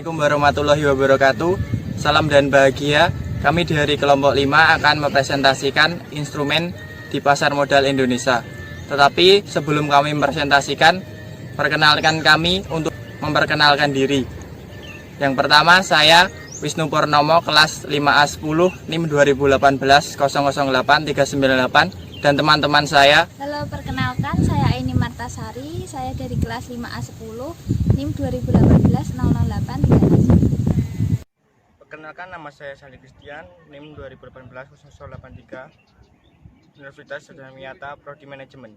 Assalamualaikum warahmatullahi wabarakatuh. Salam dan bahagia. Kami dari kelompok 5 akan mempresentasikan instrumen di pasar modal Indonesia. Tetapi sebelum kami mempresentasikan, perkenalkan kami untuk memperkenalkan diri. Yang pertama, saya Wisnu Purnomo, kelas 5A10, NIM 2018 008 398, dan teman-teman saya. Halo, perkenalkan saya Aini Martasari, saya dari kelas 5A10, NIM 2018 008 398. Perkenalkan, nama saya Sandi Christian, NIM 2018 0083, Universitas Sarjana Miyata, Prodi Manajemen.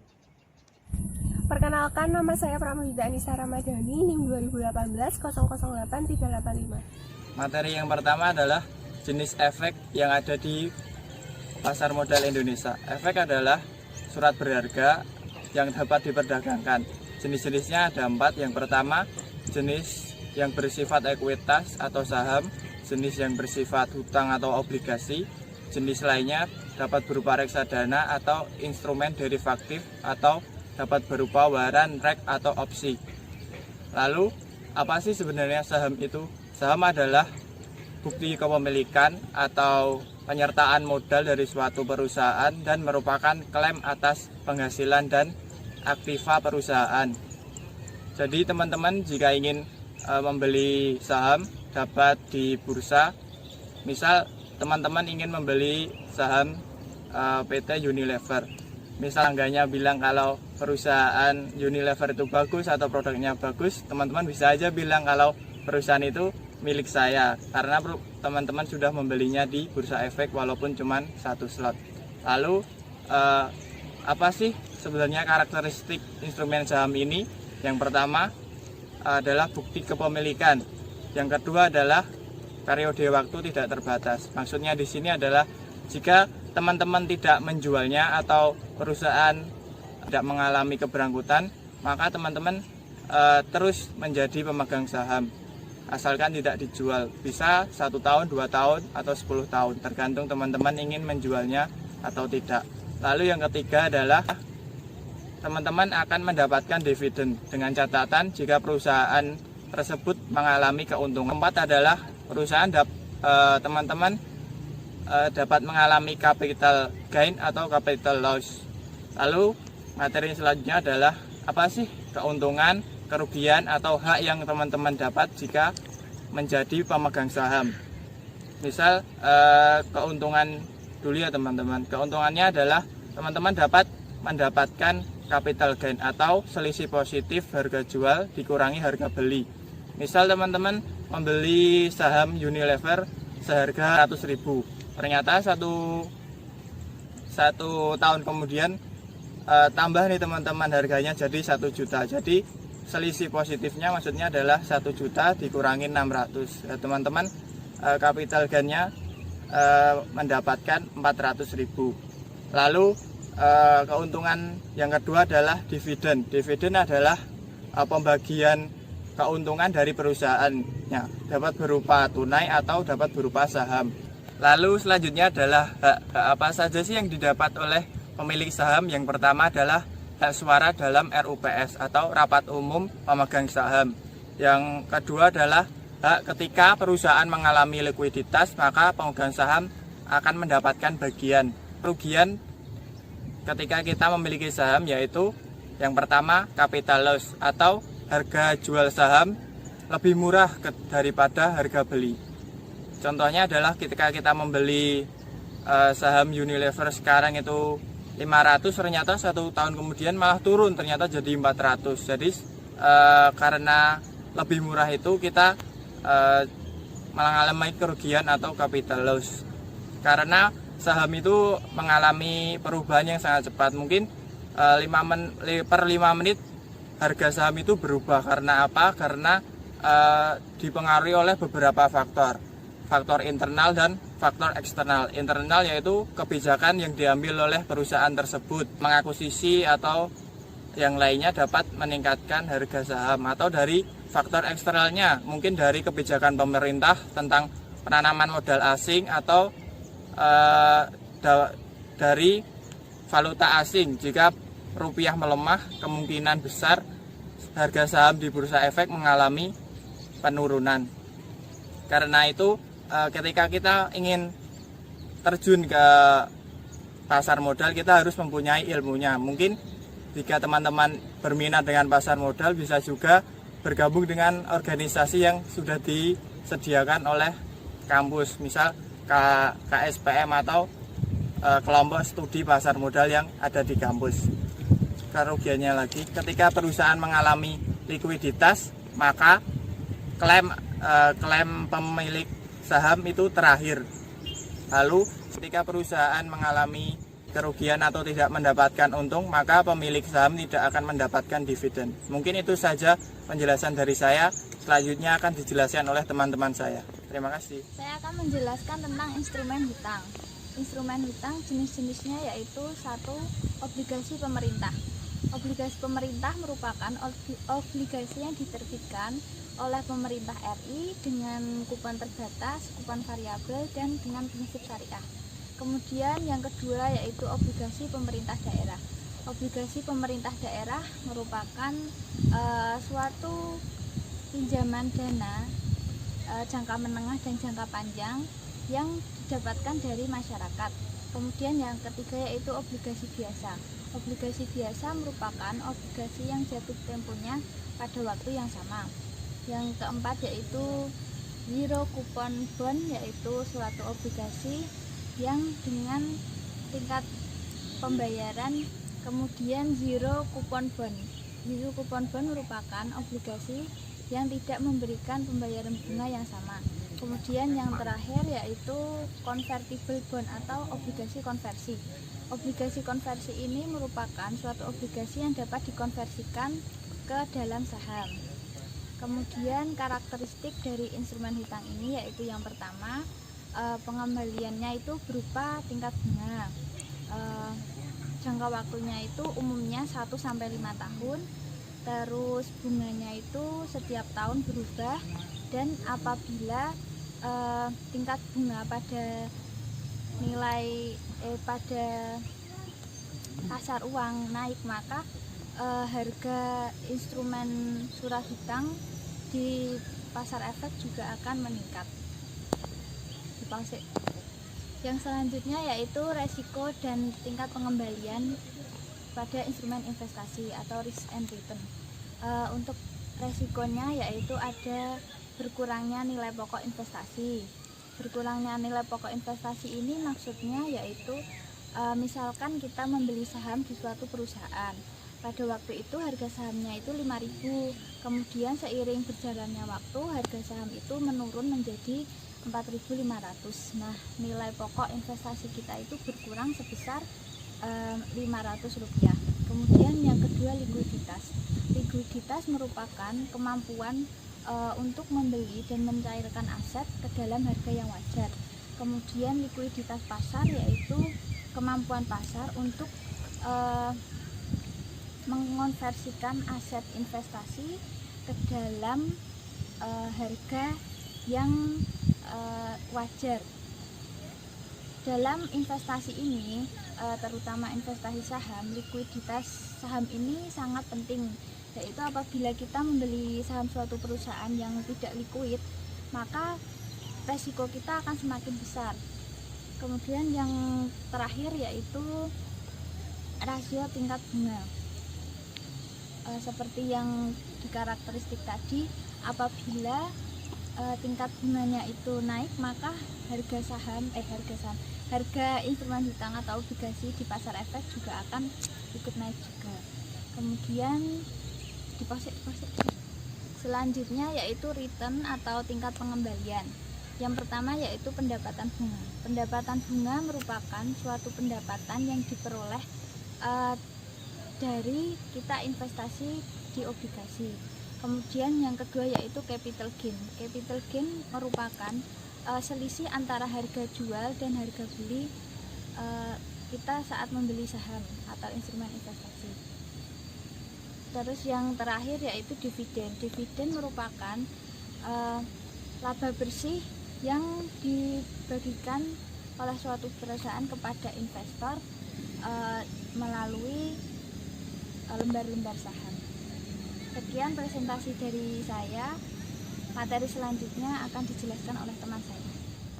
Perkenalkan, nama saya Pramudita Anissa Ramadhani, NIM 2018 008 385. Materi yang pertama adalah jenis efek yang ada di pasar modal Indonesia. Efek adalah surat berharga yang dapat diperdagangkan. Jenis-jenisnya ada 4. Yang pertama, jenis yang bersifat ekuitas atau saham, jenis yang bersifat hutang atau obligasi, jenis lainnya dapat berupa reksadana atau instrumen derivatif, atau dapat berupa waran, rek, atau opsi. Lalu, apa sih sebenarnya saham itu? Saham adalah bukti kepemilikan atau penyertaan modal dari suatu perusahaan dan merupakan klaim atas penghasilan dan aktiva perusahaan. Jadi teman-teman jika ingin membeli saham dapat di bursa. Misal teman-teman ingin membeli saham PT Unilever. Misal angganya bilang kalau perusahaan Unilever itu bagus atau produknya bagus, teman-teman bisa aja bilang kalau perusahaan itu milik saya karena teman-teman sudah membelinya di bursa efek walaupun cuma 1 slot. Lalu apa sih sebenarnya karakteristik instrumen saham ini? Yang pertama adalah bukti kepemilikan. Yang kedua adalah periode waktu tidak terbatas. Maksudnya di sini adalah jika teman-teman tidak menjualnya atau perusahaan tidak mengalami keberangkutan, maka teman-teman terus menjadi pemegang saham. Asalkan tidak dijual, bisa 1 tahun, 2 tahun, atau 10 tahun, tergantung teman-teman ingin menjualnya atau tidak. Lalu yang ketiga adalah teman-teman akan mendapatkan dividen dengan catatan jika perusahaan tersebut mengalami keuntungan. Keempat adalah perusahaan teman-teman dapat mengalami capital gain atau capital loss. Lalu materi selanjutnya adalah apa sih keuntungan, kerugian, atau hak yang teman-teman dapat jika menjadi pemegang saham. Misal keuntungan dulu ya teman-teman. Keuntungannya adalah teman-teman dapat mendapatkan capital gain atau selisih positif harga jual dikurangi harga beli. Misal teman-teman membeli saham Unilever seharga 100.000. Ternyata satu tahun kemudian tambah nih teman-teman harganya jadi 1 juta. Jadi selisih positifnya maksudnya adalah 1 juta dikurangi 600. Teman-teman capital gainnya mendapatkan 400.000. Lalu keuntungan yang kedua adalah dividen. Dividen adalah pembagian keuntungan dari perusahaannya, dapat berupa tunai atau dapat berupa saham. Lalu selanjutnya adalah hak apa saja sih yang didapat oleh pemilik saham. Yang pertama adalah hak suara dalam RUPS atau rapat umum pemegang saham. Yang kedua adalah hak ketika perusahaan mengalami likuiditas, maka pemegang saham akan mendapatkan bagian. Kerugian ketika kita memiliki saham yaitu yang pertama capital loss atau harga jual saham lebih murah daripada harga beli. Contohnya adalah ketika kita membeli saham Unilever sekarang itu 500, ternyata 1 tahun kemudian malah turun, ternyata jadi 400. Jadi karena lebih murah itu kita mengalami kerugian atau capital loss. Karena saham itu mengalami perubahan yang sangat cepat. Mungkin per 5 menit harga saham itu berubah. Karena apa? Karena dipengaruhi oleh beberapa faktor. Faktor internal dan faktor eksternal. Internal yaitu kebijakan yang diambil oleh perusahaan tersebut, mengakuisisi atau yang lainnya dapat meningkatkan harga saham. Atau dari faktor eksternalnya, mungkin dari kebijakan pemerintah tentang penanaman modal asing atau dari valuta asing. Jika rupiah melemah, kemungkinan besar harga saham di bursa efek mengalami penurunan. Karena itu ketika kita ingin terjun ke pasar modal, kita harus mempunyai ilmunya. Mungkin jika teman-teman berminat dengan pasar modal, bisa juga bergabung dengan organisasi yang sudah disediakan oleh kampus, misal KSPM atau kelompok studi pasar modal yang ada di kampus. Kerugiannya lagi, ketika perusahaan mengalami likuiditas, maka klaim pemilik saham itu terakhir. Lalu ketika perusahaan mengalami kerugian atau tidak mendapatkan untung, maka pemilik saham tidak akan mendapatkan dividen. Mungkin itu saja penjelasan dari saya. Selanjutnya akan dijelaskan oleh teman-teman saya. Terima kasih. Saya akan menjelaskan tentang instrumen hutang. Instrumen hutang jenis-jenisnya yaitu 1. Obligasi pemerintah. Obligasi pemerintah merupakan obligasi yang diterbitkan oleh pemerintah RI dengan kupon terbatas, kupon variabel, dan dengan prinsip syariah. Kemudian yang kedua yaitu obligasi pemerintah daerah. Obligasi pemerintah daerah merupakan suatu pinjaman dana jangka menengah dan jangka panjang yang didapatkan dari masyarakat. Kemudian yang ketiga yaitu obligasi biasa. Obligasi biasa merupakan obligasi yang jatuh temponya pada waktu yang sama. Yang keempat yaitu zero coupon bond, yaitu suatu obligasi yang dengan tingkat pembayaran kemudian zero coupon bond. Zero coupon bond merupakan obligasi yang tidak memberikan pembayaran bunga yang sama. Kemudian yang terakhir yaitu convertible bond atau obligasi konversi. Obligasi konversi ini merupakan suatu obligasi yang dapat dikonversikan ke dalam saham. Kemudian karakteristik dari instrumen hutang ini yaitu yang pertama, pengembaliannya itu berupa tingkat bunga. Jangka waktunya itu umumnya 1-5 tahun. Terus bunganya itu setiap tahun berubah, dan apabila tingkat bunga pada nilai pada pasar uang naik, maka harga instrumen surat hutang di pasar efek juga akan meningkat. Yang selanjutnya yaitu resiko dan tingkat pengembalian pada instrumen investasi atau risk and return. Untuk resikonya yaitu ada berkurangnya nilai pokok investasi. Berkurangnya nilai pokok investasi ini maksudnya yaitu misalkan kita membeli saham di suatu perusahaan. Pada waktu itu harga sahamnya itu 5.000. Kemudian seiring berjalannya waktu harga saham itu menurun menjadi 4.500. Nah, nilai pokok investasi kita itu berkurang sebesar Rp500. Kemudian yang kedua likuiditas. Likuiditas merupakan kemampuan untuk membeli dan mencairkan aset ke dalam harga yang wajar. Kemudian likuiditas pasar yaitu kemampuan pasar untuk mengonversikan aset investasi ke dalam harga yang wajar. Dalam investasi ini, terutama investasi saham, likuiditas saham ini sangat penting, yaitu apabila kita membeli saham suatu perusahaan yang tidak likuid, maka resiko kita akan semakin besar. Kemudian yang terakhir yaitu rasio tingkat bunga. Seperti yang di karakteristik tadi, apabila tingkat bunganya itu naik, maka harga instrumen hutang atau obligasi di pasar efek juga akan ikut naik juga. Kemudian deposit. Selanjutnya yaitu return atau tingkat pengembalian. Yang pertama yaitu pendapatan bunga. Pendapatan bunga merupakan suatu pendapatan yang diperoleh dari kita investasi di obligasi. Kemudian yang kedua yaitu capital gain. Capital gain merupakan selisih antara harga jual dan harga beli kita saat membeli saham atau instrumen investasi. Terus yang terakhir yaitu dividen. Dividen merupakan laba bersih yang dibagikan oleh suatu perusahaan kepada investor melalui lembar-lembar saham. Sekian presentasi dari saya. Materi selanjutnya akan dijelaskan oleh teman saya.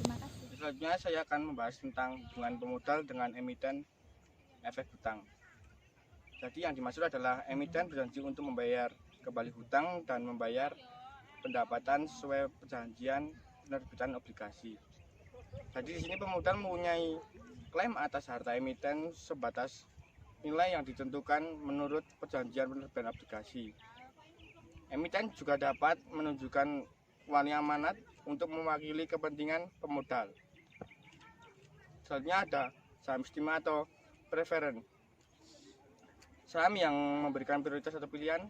Terima kasih. Selanjutnya saya akan membahas tentang hubungan pemodal dengan emiten efek hutang. Jadi yang dimaksud adalah emiten berjanji untuk membayar kembali hutang dan membayar pendapatan sesuai perjanjian penerbitan obligasi. Jadi di sini pemodal mempunyai klaim atas harta emiten sebatas nilai yang ditentukan menurut perjanjian penerbitan obligasi. Emiten juga dapat menunjukkan wali amanat untuk mewakili kepentingan pemodal. Selanjutnya ada saham istimewa atau preference. Saham yang memberikan prioritas atau pilihan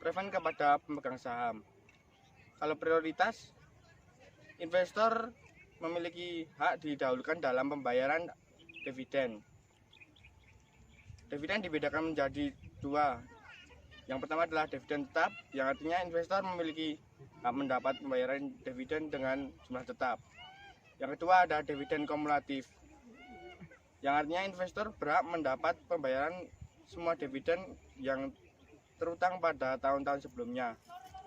preference kepada pemegang saham. Kalau prioritas, investor memiliki hak didahulukan dalam pembayaran dividen. Dividen dibedakan menjadi dua. Yang pertama adalah dividen tetap, yang artinya investor memiliki hak mendapat pembayaran dividen dengan jumlah tetap. Yang kedua ada dividen kumulatif, yang artinya investor berhak mendapat pembayaran semua dividen yang terutang pada tahun-tahun sebelumnya.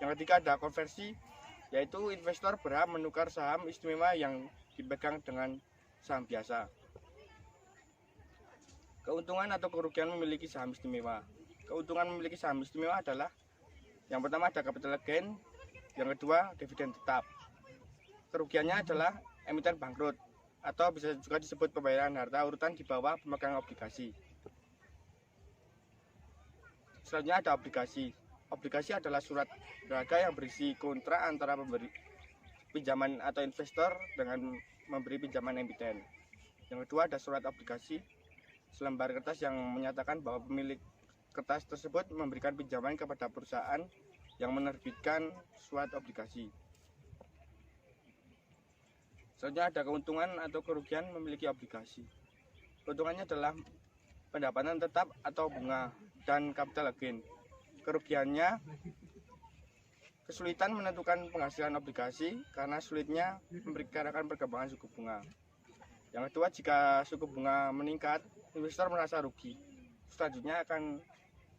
Yang ketiga ada konversi, yaitu investor berhak menukar saham istimewa yang dipegang dengan saham biasa. Keuntungan atau kerugian memiliki saham istimewa. Keuntungan memiliki saham istimewa adalah yang pertama ada capital gain, yang kedua dividen tetap. Kerugiannya adalah emiten bangkrut atau bisa juga disebut pembayaran harta urutan di bawah pemegang obligasi. Selanjutnya ada obligasi. Obligasi adalah surat berharga yang berisi kontrak antara pemberi pinjaman atau investor dengan memberi pinjaman emiten. Yang kedua ada surat obligasi, selembar kertas yang menyatakan bahwa pemilik kertas tersebut memberikan pinjaman kepada perusahaan yang menerbitkan surat obligasi. Selanjutnya ada keuntungan atau kerugian memiliki obligasi. Keuntungannya adalah pendapatan tetap atau bunga dan capital gain. Kerugiannya kesulitan menentukan penghasilan obligasi karena sulitnya memperkirakan perkembangan suku bunga. Yang kedua, jika suku bunga meningkat, investor merasa rugi. Selanjutnya akan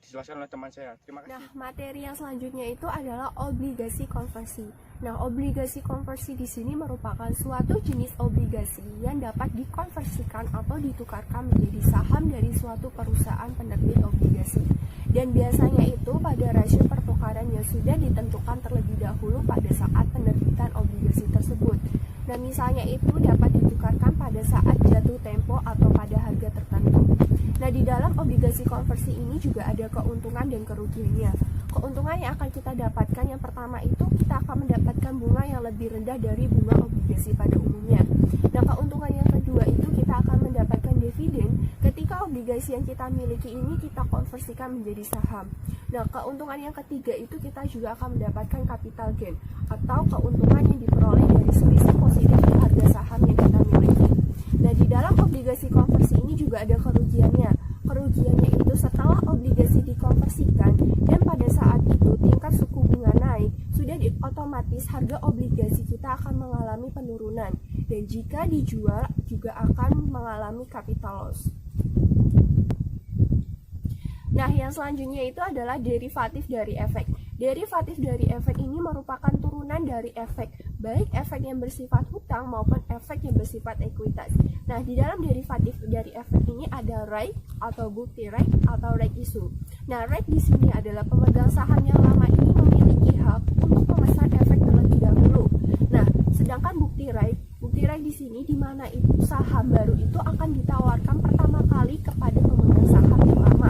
dijelaskan oleh teman saya. Terima kasih. Nah, materi yang selanjutnya itu adalah obligasi konversi. Nah, obligasi konversi di sini merupakan suatu jenis obligasi yang dapat dikonversikan atau ditukarkan menjadi saham dari suatu perusahaan penerbit obligasi. Dan biasanya itu pada rasio pertukaran yang sudah ditentukan terlebih dahulu pada saat penerbitan obligasi tersebut. Nah, misalnya itu dapat ditukarkan pada saat jatuh tempo atau pada harga tertentu. Nah, di dalam obligasi konversi ini juga ada keuntungan dan kerugiannya. Keuntungan yang akan kita dapatkan yang pertama itu kita akan mendapatkan bunga yang lebih rendah dari bunga obligasi pada umumnya. Nah, keuntungan yang kedua itu kita akan mendapatkan dividen ketika obligasi yang kita miliki ini kita konversikan menjadi saham. Nah, keuntungan yang ketiga itu kita juga akan mendapatkan capital gain atau keuntungan yang diperoleh dari selisih positif di harga saham yang kita miliki. Nah, di dalam obligasi konversi ini juga ada kerugiannya. Kerugiannya itu setelah obligasi dikonversikan dan pada saat itu tingkat suku bunga naik, sudah otomatis harga obligasi kita akan mengalami penurunan dan jika dijual juga akan mengalami capital loss. Nah, yang selanjutnya itu adalah derivatif dari efek. Derivatif dari efek ini merupakan turunan dari efek, baik efek yang bersifat hutang maupun efek yang bersifat ekuitas. Nah, di dalam derivatif dari efek ini ada right atau bukti right atau right issue. Nah, right di sini adalah pemegang saham yang lama ini memiliki hak untuk memesan efek terlebih dahulu. Nah, sedangkan bukti right di sini di mana itu saham baru itu akan ditawarkan pertama kali kepada pemegang saham yang lama.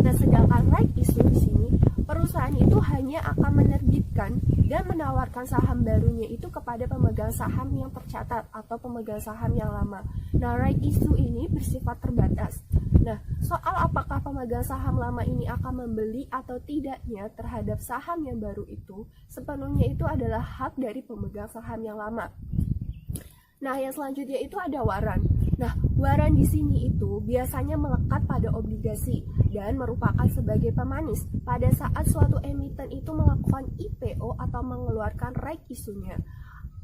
Nah, sedangkan right issue di sini perusahaan itu hanya akan menerbitkan dan menawarkan saham barunya itu kepada pemegang saham yang tercatat atau pemegang saham yang lama. Nah, right issue ini bersifat terbatas. Nah, soal apakah pemegang saham lama ini akan membeli atau tidaknya terhadap saham yang baru itu, sepenuhnya itu adalah hak dari pemegang saham yang lama. Nah, yang selanjutnya itu ada waran. Nah, waran di sini itu biasanya melekat pada obligasi dan merupakan sebagai pemanis pada saat suatu emiten itu melakukan IPO atau mengeluarkan right issue-nya.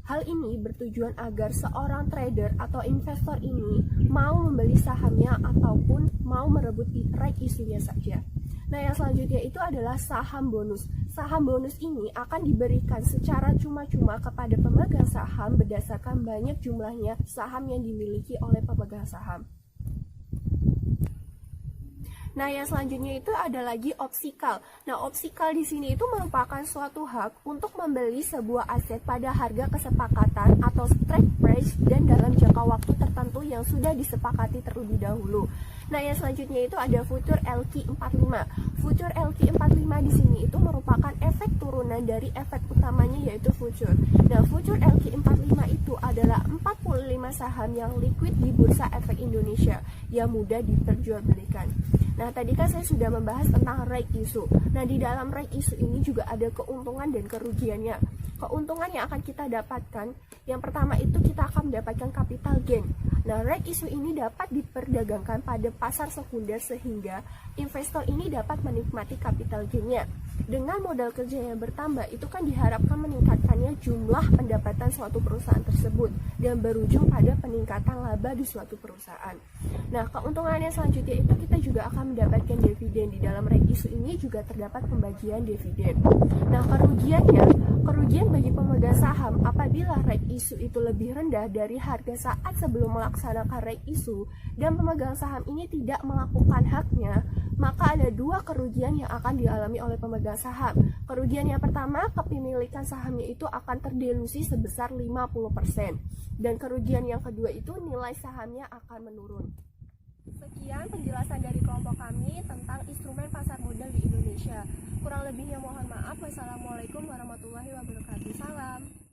Hal ini bertujuan agar seorang trader atau investor ini mau membeli sahamnya ataupun mau merebut right issue-nya saja. Nah, yang selanjutnya itu adalah saham bonus. Saham bonus ini akan diberikan secara cuma-cuma kepada pemegang saham berdasarkan banyak jumlahnya saham yang dimiliki oleh pemegang saham. Nah, yang selanjutnya itu ada lagi opsi call. Nah, opsi call di sini itu merupakan suatu hak untuk membeli sebuah aset pada harga kesepakatan atau strike price dan dalam jangka waktu tertentu yang sudah disepakati terlebih dahulu. Nah, yang selanjutnya itu ada future LQ45. Future LQ45 di sini itu merupakan efek turunan dari efek utamanya yaitu future. Nah, future LQ45 itu adalah 45 saham yang liquid di Bursa Efek Indonesia yang mudah diperjualbelikan. Nah, tadi kan saya sudah membahas tentang right issue. Nah, di dalam right issue ini juga ada keuntungan dan kerugiannya. Keuntungan yang akan kita dapatkan, yang pertama itu kita akan mendapatkan capital gain. Nah, right issue ini dapat diperdagangkan pada pasar sekunder sehingga investor ini dapat menikmati capital gain-nya. Dengan modal kerja yang bertambah, itu kan diharapkan meningkatkannya jumlah pendapatan suatu perusahaan tersebut dan berujung pada peningkatan laba di suatu perusahaan. Nah, keuntungan yang selanjutnya itu kita juga akan mendapatkan dividen. Di dalam right issue ini juga terdapat pembagian dividen. Nah, kerugian bagi pemegang saham apabila right issue itu lebih rendah dari harga saat sebelum melaksanakan right issue dan pemegang saham ini tidak melakukan haknya, maka ada dua kerugian yang akan dialami oleh pemegang saham. Kerugian yang pertama, kepemilikan sahamnya itu akan terdilusi sebesar 50%. Dan kerugian yang kedua itu nilai sahamnya akan menurun. Sekian penjelasan dari kelompok kami tentang instrumen pasar modal di Indonesia. Kurang lebihnya mohon maaf. Wassalamualaikum warahmatullahi wabarakatuh. Salam.